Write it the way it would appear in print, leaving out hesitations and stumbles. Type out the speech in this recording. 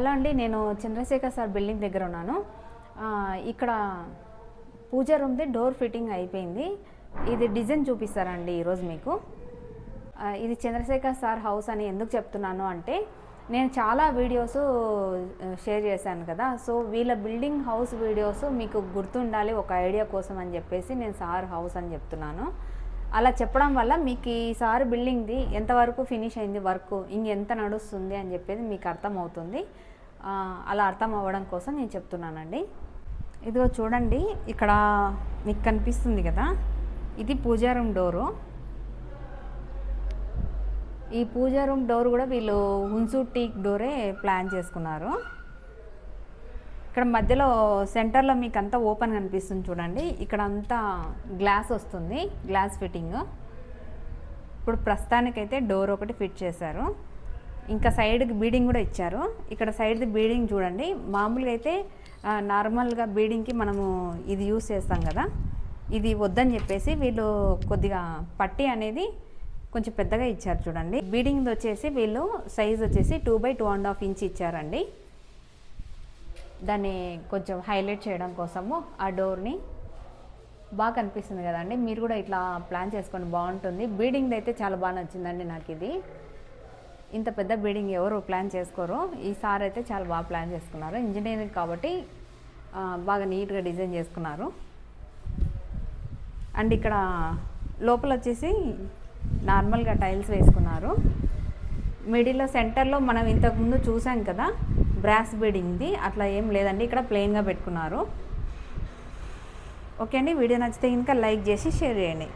Hello అండి, నేను Chandrasekhar sir building దగ్గర ఉన్నాను. ఇక్కడ పూజ రూమ్ది డోర్ ఫిట్టింగ్ అయిపోయింది. ఇది డిజైన్ చూపిస్తారండి ఈరోజు మీకు. ఇది చంద్రశేఖర్ సార్ హౌస్ అని ఎందుకు చెప్తున్నాను అంటే, నేను చాలా వీడియోస్ షేర్ చేశాను కదా. సో వీళ్ళ బిల్డింగ్ హౌస్ వీడియోస్ మీకు గుర్తుండాలి ఒక ఐడియా కోసం అని చెప్పేసి నేను సార్ హౌస్ అని చెప్తున్నాను. అలా చెప్పడం వల్ల మీకు ఈ సార్ బిల్డింగ్ది ఎంతవరకు ఫినిష్ అయింది, వర్క్ ఇంకెంత నడుస్తుంది అని చెప్పేది మీకు అర్థమవుతుంది. అలా అర్థం అవ్వడం కోసం నేను చెప్తున్నానండి. ఇదిగో చూడండి, ఇక్కడ మీకు కనిపిస్తుంది కదా, ఇది పూజా రూమ్ డోరు. ఈ పూజా రూమ్ డోర్ కూడా వీళ్ళు హున్సూ టీక్ డోరే ప్లాన్ చేసుకున్నారు. ఇక్కడ మధ్యలో సెంటర్లో మీకు అంతా ఓపెన్ కనిపిస్తుంది చూడండి. ఇక్కడ అంతా గ్లాస్ వస్తుంది, గ్లాస్ ఫిట్టింగ్. ఇప్పుడు ప్రస్తుతానికైతే డోర్ ఒకటి ఫిట్ చేశారు. ఇంకా సైడ్కి బీడింగ్ కూడా ఇచ్చారు. ఇక్కడ సైడ్ది బీడింగ్ చూడండి. మామూలుగా అయితే నార్మల్గా బీడింగ్కి మనము ఇది యూస్ చేస్తాం కదా, ఇది వద్దని చెప్పేసి వీళ్ళు కొద్దిగా పట్టీ అనేది కొంచెం పెద్దగా ఇచ్చారు చూడండి. బీడింగ్ వచ్చేసి వీళ్ళు సైజ్ వచ్చేసి 2x2.5 ఇంచ్ ఇచ్చారండి. దాన్ని కొంచెం హైలైట్ చేయడం కోసము ఆ డోర్ని బాగా కనిపిస్తుంది కదండి. మీరు కూడా ఇట్లా ప్లాన్ చేసుకొని బాగుంటుంది. బీడింగ్ అయితే చాలా బాగా నచ్చిందండి నాకు. ఇది ఇంత పెద్ద బీడింగ్ ఎవరు ప్లాన్ చేసుకోరు, ఈ సార్ అయితే చాలా బాగా ప్లాన్ చేసుకున్నారు. ఇంజనీరింగ్ కాబట్టి బాగా నీట్గా డిజైన్ చేసుకున్నారు. అండ్ ఇక్కడ లోపల వచ్చేసి నార్మల్గా టైల్స్ వేసుకున్నారు. మిడిల్లో సెంటర్లో మనం ఇంతకుముందు చూసాం కదా బ్రాస్ బీడింగ్ది, అట్లా ఏం లేదండి. ఇక్కడ ప్లెయిన్గా పెట్టుకున్నారు. ఓకే అండి, వీడియో నచ్చితే ఇంకా లైక్ చేసి షేర్ చేయండి.